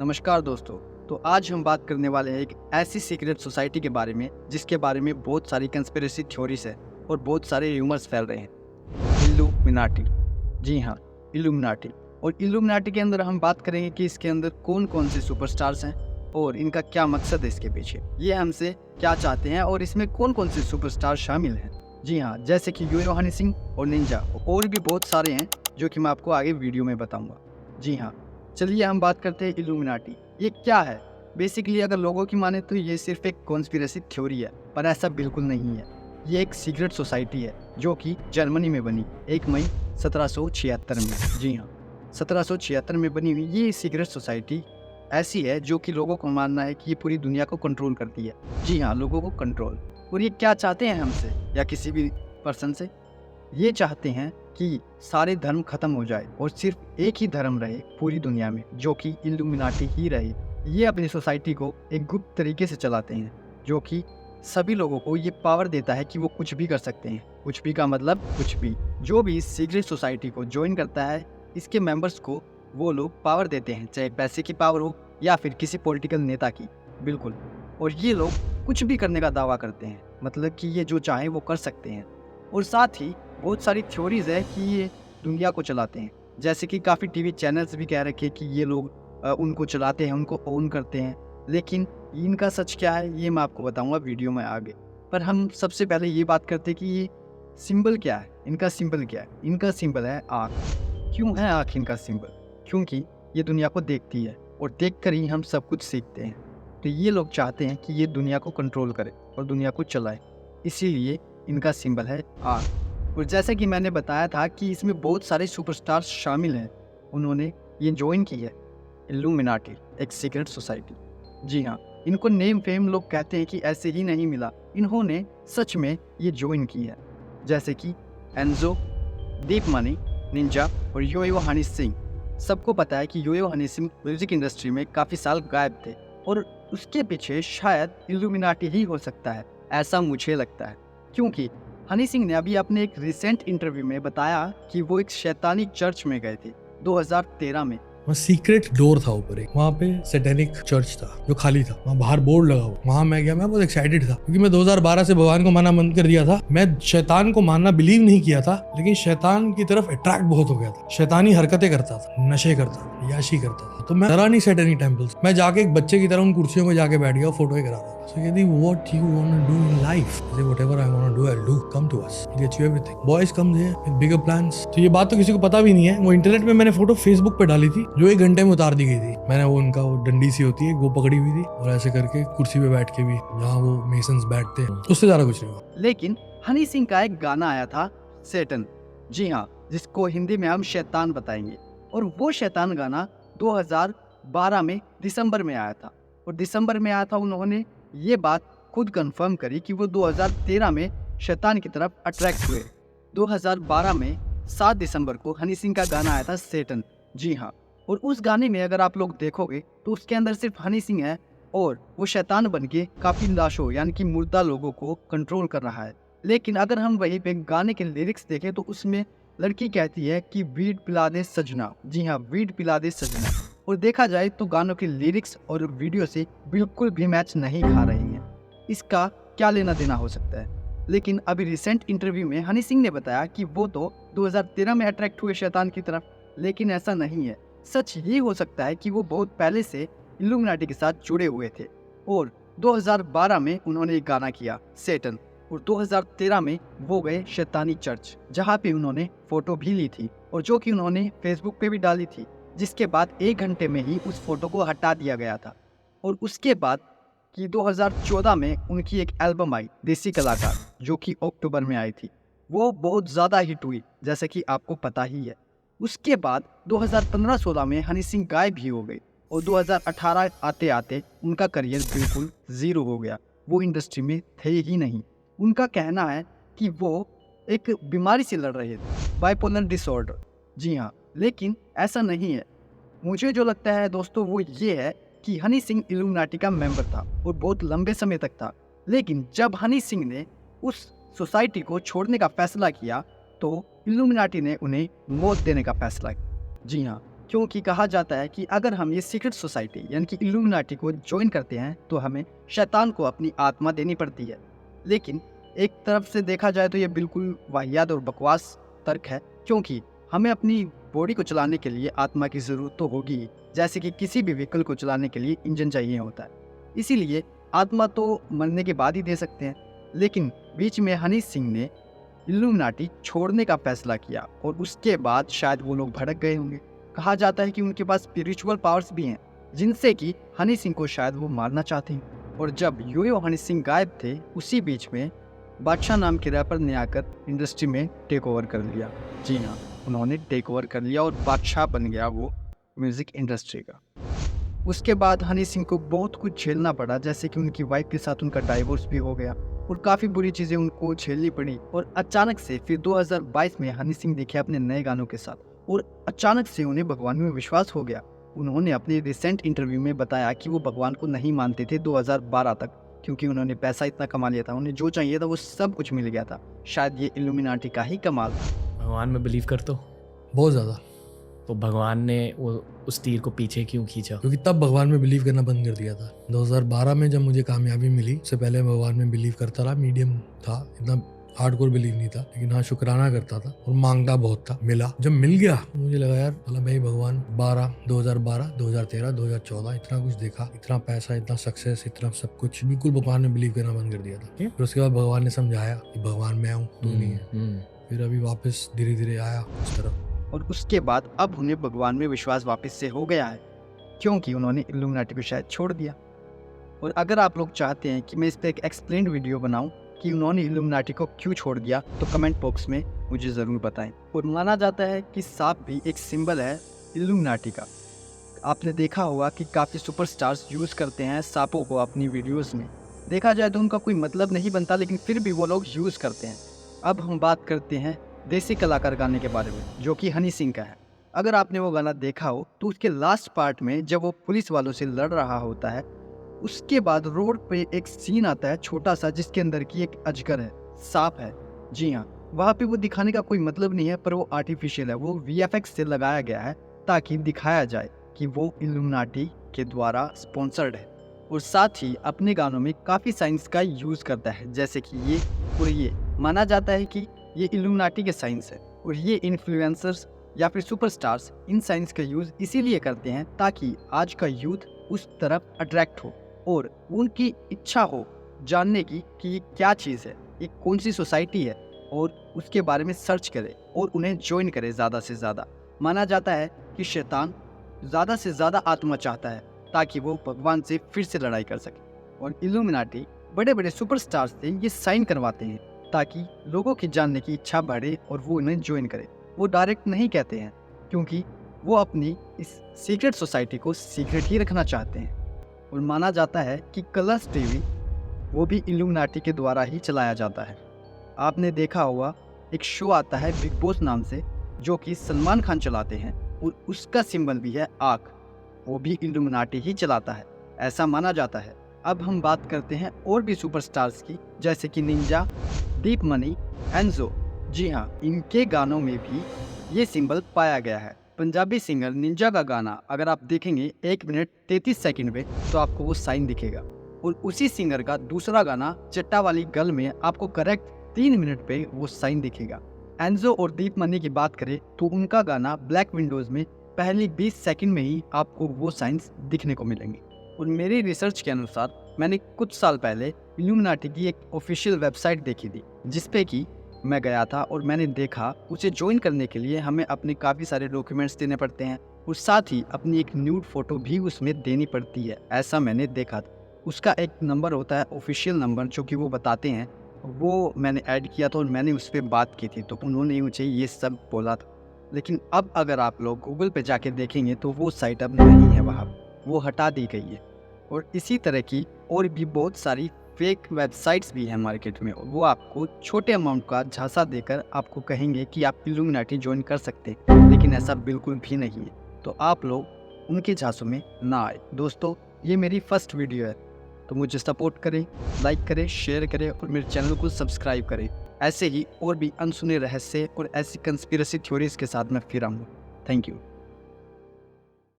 नमस्कार दोस्तों। तो आज हम बात करने वाले हैं एक ऐसी सीक्रेट सोसाइटी के बारे में जिसके बारे में बहुत सारी कंस्पिरेसी थ्योरीज है और बहुत सारे र्यूमर्स फैल रहे हैं। इल्यूमिनाटी। जी हाँ, इल्यूमिनाटी। और इल्यूमिनाटी के अंदर हम बात करेंगे कि इसके अंदर कौन कौन से सुपरस्टार्स हैं और इनका क्या मकसद है इसके पीछे, ये हमसे क्या चाहते हैं और इसमें कौन कौन से सुपरस्टार शामिल हैं। जी हाँ, जैसे कि यो हनी सिंह और निंजा और भी बहुत सारे हैं जो कि मैं आपको आगे वीडियो में बताऊंगा। जी हाँ, चलिए हम बात करते हैं इल्यूमिनाटी। ये क्या है? बेसिकली अगर लोगों की माने तो ये सिर्फ एक कॉन्स्पिरेसी थ्योरी है, पर ऐसा बिल्कुल नहीं है। ये एक सीक्रेट सोसाइटी है जो कि जर्मनी में बनी 1 मई 1776 में। जी हाँ, 1776 में बनी हुई ये सीक्रेट सोसाइटी ऐसी है जो कि लोगों को मानना है कि ये पूरी दुनिया को कंट्रोल करती है। जी हाँ, लोगों को कंट्रोल। और ये क्या चाहते हैं हमसे या किसी भी पर्सन से? ये चाहते हैं कि सारे धर्म खत्म हो जाए और सिर्फ एक ही धर्म रहे पूरी दुनिया में, जो कि इल्यूमिनाटी ही रहे। ये अपनी सोसाइटी को एक गुप्त तरीके से चलाते हैं जो कि सभी लोगों को ये पावर देता है कि वो कुछ भी कर सकते हैं। कुछ भी का मतलब कुछ भी। जो भी इस सीक्रेट सोसाइटी को ज्वाइन करता है, इसके मेंबर्स को वो लोग पावर देते हैं, चाहे पैसे की पावर हो या फिर किसी पॉलिटिकल नेता की। बिल्कुल। और ये लोग कुछ भी करने का दावा करते हैं, मतलब कि ये जो चाहें वो कर सकते हैं। और साथ ही बहुत सारी थ्योरीज है कि ये दुनिया को चलाते हैं, जैसे कि काफ़ी टीवी चैनल्स भी कह रखे कि ये लोग उनको चलाते हैं, उनको ओन करते हैं। लेकिन इनका सच क्या है ये मैं आपको बताऊंगा वीडियो में आगे। पर हम सबसे पहले ये बात करते हैं कि ये सिंबल क्या है, इनका सिंबल क्या है। इनका सिंबल है आँख। क्यों है आँख इनका सिंबल? क्योंकि ये दुनिया को देखती है और देख कर ही हम सब कुछ सीखते हैं। तो ये लोग चाहते हैं कि ये दुनिया को कंट्रोल करे और दुनिया को चलाए, इसीलिए इनका सिंबल है आग। और जैसा कि मैंने बताया था कि इसमें बहुत सारे सुपरस्टार्स शामिल हैं। उन्होंने ये ज्वाइन की है इल्यूमिनाटी, एक सीक्रेट सोसाइटी। जी हाँ, इनको नेम फेम लोग कहते हैं कि ऐसे ही नहीं मिला, इन्होंने सच में ये ज्वाइन की है। जैसे कि एंजो, दीप मनी, निंजा और यो हनी सिंह। सबको पता है कि यो हनी सिंह म्यूजिक इंडस्ट्री में काफ़ी साल गायब थे और उसके पीछे शायद इल्यूमिनाटी ही हो सकता है, ऐसा मुझे लगता है। क्योंकि हनी सिंह ने अभी अपने एक रिसेंट इंटरव्यू में बताया कि वो एक शैतानी चर्च में गए थे 2013 में। वहाँ सीक्रेट डोर था ऊपर एक, वहाँ पे सैटेनिक चर्च था जो खाली था, वहाँ बाहर बोर्ड लगा हुआ। वहाँ मैं गया, मैं बहुत एक्साइटेड था क्योंकि मैं 2012 से भगवान को मानना बंद कर दिया था। मैं शैतान को मानना बिलीव नहीं किया था, लेकिन शैतान की तरफ अट्रैक्ट बहुत हो गया था। शैतानी हरकतें करता था, नशे करता था, याशी करता था। तो मैं डरा नहीं सैटेनिक टेम्पल से। मैं जाके एक बच्चे की तरह उन कुर्सियों में जाके बैठ गया, फोटो करा रहा था। So कहती, what you wanna do in life? I say, whatever I wanna do, I'll do. Come to us. We'll get you everything. Boys come here with bigger plans. तो ये बात तो किसी को पता भी नहीं है। वो इंटरनेट में मैंने फोटो फेसबुक पे डाली थी जो 1 घंटे में उतार दी गई थी। मैंने वो उनका वो डंडी सी होती है वो पकड़ी हुई थी और ऐसे करके कुर्सी पे बैठ के भी, जहाँ वो मेसन्स बैठते हैं, उससे ज्यादा कुछ नहीं हुआ। लेकिन हनी सिंह का एक गाना आया था सैटन, जी हाँ, जिसको हिंदी में हम शैतान बताएंगे। और वो शैतान गाना 2012 में दिसंबर में आया था। और दिसंबर में आया था, उन्होंने ये बात खुद कंफर्म करी कि वो 2013 में शैतान की तरफ अट्रैक्ट हुए। 2012 में 7 दिसंबर को हनी सिंह का गाना आया था सैटन। जी हाँ, और उस गाने में अगर आप लोग देखोगे तो उसके अंदर सिर्फ हनी सिंह है और वो शैतान बन के काफ़ी लाशों यानी कि मुर्दा लोगों को कंट्रोल कर रहा है। लेकिन अगर हम वहीं पे गाने के लिरिक्स देखें तो उसमें लड़की कहती है कि वीड पिला दे सजना। जी हाँ, वीड पिला दे सजना। और देखा जाए तो गानों के लिरिक्स और वीडियो से बिल्कुल भी मैच नहीं खा रही हैं। इसका क्या लेना देना हो सकता है? लेकिन अभी रिसेंट इंटरव्यू में हनी सिंह ने बताया कि वो तो 2013 में अट्रैक्ट हुए शैतान की तरफ, लेकिन ऐसा नहीं है। सच ये हो सकता है कि वो बहुत पहले से इल्यूमिनाटी के साथ जुड़े हुए थे और 2012 में उन्होंने एक गाना किया सैटन और 2013 में वो गए शैतानी चर्च, जहाँ पे उन्होंने फोटो भी ली थी और जो कि उन्होंने फेसबुक पे भी डाली थी, जिसके बाद 1 घंटे में ही उस फोटो को हटा दिया गया था। और उसके बाद कि 2014 में उनकी एक एल्बम आई देसी कलाकार, जो कि अक्टूबर में आई थी। वो बहुत ज़्यादा हिट हुई, जैसे कि आपको पता ही है। उसके बाद 2015-16 में हनी सिंह गायब ही हो गए और 2018 आते आते उनका करियर बिल्कुल ज़ीरो हो गया। वो इंडस्ट्री में थे ही नहीं। उनका कहना है कि वो एक बीमारी से लड़ रहे थे, बाइपोलर डिसऑर्डर। जी हाँ, लेकिन ऐसा नहीं है। मुझे जो लगता है दोस्तों वो ये है कि हनी सिंह इल्यूमिनाटी का मेंबर था और बहुत लंबे समय तक था। लेकिन जब हनी सिंह ने उस सोसाइटी को छोड़ने का फैसला किया तो इल्यूमिनाटी ने उन्हें मौत देने का फैसला किया। जी हाँ, क्योंकि कहा जाता है कि अगर हम ये सीक्रेट सोसाइटी यानी कि इल्यूमिनाटी को ज्वाइन करते हैं तो हमें शैतान को अपनी आत्मा देनी पड़ती है। लेकिन एक तरफ से देखा जाए तो ये बिल्कुल वाहियात और बकवास तर्क है, क्योंकि हमें अपनी बॉडी को चलाने के लिए आत्मा की ज़रूरत तो होगी ही, जैसे कि किसी भी व्हीकल को चलाने के लिए इंजन चाहिए होता है। इसीलिए आत्मा तो मरने के बाद ही दे सकते हैं। लेकिन बीच में हनी सिंह ने इल्यूमिनाटी छोड़ने का फैसला किया और उसके बाद शायद वो लोग भड़क गए होंगे। कहा जाता है कि उनके पास स्पिरिचुअल पावर्स भी हैं जिनसे कि हनी सिंह को शायद वो मारना चाहते हैं। और जब यो हनी सिंह गायब थे, उसी बीच में बादशाह नाम के रैपर ने आकर इंडस्ट्री में टेक ओवर कर लिया। जी हाँ, उन्होंने टेक ओवर कर लिया और बादशाह बन गया वो म्यूज़िक इंडस्ट्री का। उसके बाद हनी सिंह को बहुत कुछ झेलना पड़ा, जैसे कि उनकी वाइफ के साथ उनका डाइवोर्स भी हो गया और काफ़ी बुरी चीज़ें उनको झेलनी पड़ी। और अचानक से फिर 2022 में हनी सिंह दिखे अपने नए गानों के साथ और अचानक से उन्हें भगवान में विश्वास हो गया। उन्होंने अपने रिसेंट इंटरव्यू में बताया कि वो भगवान को नहीं मानते थे 2012 तक, क्योंकि उन्होंने पैसा इतना कमा लिया था, उन्हें जो चाहिए था वो सब कुछ मिल गया था। शायद ये इल्यूमिनाटी का ही कमाल था। भगवान में बिलीव करते हो? बहुत ज़्यादा। तो भगवान ने वो उस तीर को पीछे क्यों खींचा? क्योंकि तब भगवान में बिलीव करना बंद कर दिया था। 2012 में जब मुझे कामयाबी मिली, उससे पहले भगवान में बिलीव करता रहा, मीडियम था, इतना हार्डकोर बिलीव नहीं था, लेकिन हाँ शुक्राना करता था और मांगता बहुत था। मिला, जब मिल गया मुझे लगा यार मतलब भाई भगवान 2012, 2013, 2014 इतना कुछ देखा, इतना पैसा, इतना सक्सेस, इतना सब कुछ, बिल्कुल भगवान में बिलीव करना बंद कर दिया था। फिर उसके बाद भगवान ने समझाया कि भगवान मैं हूँ, तू नहीं है। फिर अभी वापस धीरे धीरे आया उस तरफ। और उसके बाद अब उन्हें भगवान में विश्वास वापस से हो गया है, क्योंकि उन्होंने इल्यूमिनाटी को शायद छोड़ दिया। और अगर आप लोग चाहते हैं कि मैं इस पर एक एक्सप्लेन्ड वीडियो बनाऊं कि उन्होंने इल्यूमिनाटी को क्यों छोड़ दिया, तो कमेंट बॉक्स में मुझे ज़रूर बताएं। और माना जाता है कि सांप भी एक सिंबल है इल्यूमिनाटी का। आपने देखा होगा कि काफ़ी सुपरस्टार्स यूज़ करते हैं सांपों को अपनी वीडियोज़ में। देखा जाए तो उनका कोई मतलब नहीं बनता, लेकिन फिर भी वो लोग यूज़ करते हैं। अब हम बात करते हैं देसी कलाकार गाने के बारे में, जो कि हनी सिंह का है। अगर आपने वो गाना देखा हो तो उसके लास्ट पार्ट में जब वो पुलिस वालों से लड़ रहा होता है, उसके बाद रोड पे एक सीन आता है छोटा सा, जिसके अंदर की एक अजगर है, सांप है। जी हाँ, वहाँ पे वो दिखाने का कोई मतलब नहीं है, पर वो आर्टिफिशियल है, वो VFX से लगाया गया है ताकि दिखाया जाए कि वो इल्यूमिनाटी के द्वारा स्पॉन्सर्ड है। और साथ ही अपने गानों में काफ़ी साइंस का यूज़ करता है, जैसे कि ये और ये। माना जाता है कि ये इल्यूमिनाटी के साइंस है और ये इन्फ्लुएंसर्स या फिर सुपरस्टार्स इन साइंस का यूज़ इसीलिए करते हैं ताकि आज का यूथ उस तरफ अट्रैक्ट हो और उनकी इच्छा हो जानने की कि ये क्या चीज़ है, ये कौन सी सोसाइटी है, और उसके बारे में सर्च करे और उन्हें ज्वाइन करे ज़्यादा से ज़्यादा। माना जाता है कि शैतान ज़्यादा से ज़्यादा आत्मा चाहता है ताकि वो भगवान से फिर से लड़ाई कर सके। और इल्यूमिनाटी बड़े बड़े सुपरस्टार्स से ये साइन करवाते हैं ताकि लोगों की जानने की इच्छा बढ़े और वो उन्हें ज्वाइन करे। वो डायरेक्ट नहीं कहते हैं, क्योंकि वो अपनी इस सीक्रेट सोसाइटी को सीक्रेट ही रखना चाहते हैं। और माना जाता है कि कलर्स टीवी वो भी इल्यूमिनाटी के द्वारा ही चलाया जाता है। आपने देखा होगा एक शो आता है बिग बॉस नाम से, जो कि सलमान खान चलाते हैं, और उसका सिंबल भी है आँख, वो भी इल्यूमिनाटी ही चलाता है, ऐसा माना जाता है। अब हम बात करते हैं और भी सुपरस्टार्स की, जैसे कि निंजा, दीप मनी, एंजो। जी हाँ, इनके गानों में भी ये सिंबल पाया गया है। पंजाबी सिंगर निंजा का गाना अगर आप देखेंगे 1 मिनट 33 सेकंड में, तो आपको वो साइन दिखेगा। और उसी सिंगर का दूसरा गाना चट्टा वाली गल में आपको करेक्ट 3 मिनट पे वो साइन दिखेगा। एंजो और दीप मनी की बात करें तो उनका गाना ब्लैक विंडोज़ में पहली 20 सेकंड में ही आपको वो साइंस दिखने को मिलेंगे। और मेरी रिसर्च के अनुसार मैंने कुछ साल पहले इल्यूमिनाटी की एक ऑफिशियल वेबसाइट देखी थी, जिसपे कि मैं गया था और मैंने देखा उसे ज्वाइन करने के लिए हमें अपने काफ़ी सारे डॉक्यूमेंट्स देने पड़ते हैं और साथ ही अपनी एक न्यूड फ़ोटो भी उसमें देनी पड़ती है, ऐसा मैंने देखा था। उसका एक नंबर होता है ऑफिशियल नंबर, जो कि वो बताते हैं, वो मैंने ऐड किया था और मैंने उस पर बात की थी, तो उन्होंने मुझे ये सब बोला था। लेकिन अब अगर आप लोग गूगल पे जाके देखेंगे तो वो साइट अब नहीं है, वहाँ वो हटा दी गई है। और इसी तरह की और भी बहुत सारी फेक वेबसाइट्स भी हैं मार्केट में, वो आपको छोटे अमाउंट का झांसा देकर आपको कहेंगे कि आप इल्यूमिनाटी ज्वाइन कर सकते हैं, लेकिन ऐसा बिल्कुल भी नहीं है। तो आप लोग उनके झांसों में ना आए। दोस्तों, ये मेरी फर्स्ट वीडियो है, तो मुझे सपोर्ट करें, लाइक करें, शेयर करें और मेरे चैनल को सब्सक्राइब करें। ऐसे ही और भी अनसुने रहस्य और ऐसी कंस्पिरेसी थ्योरीज के साथ मैं फिर आऊँगा। Thank you.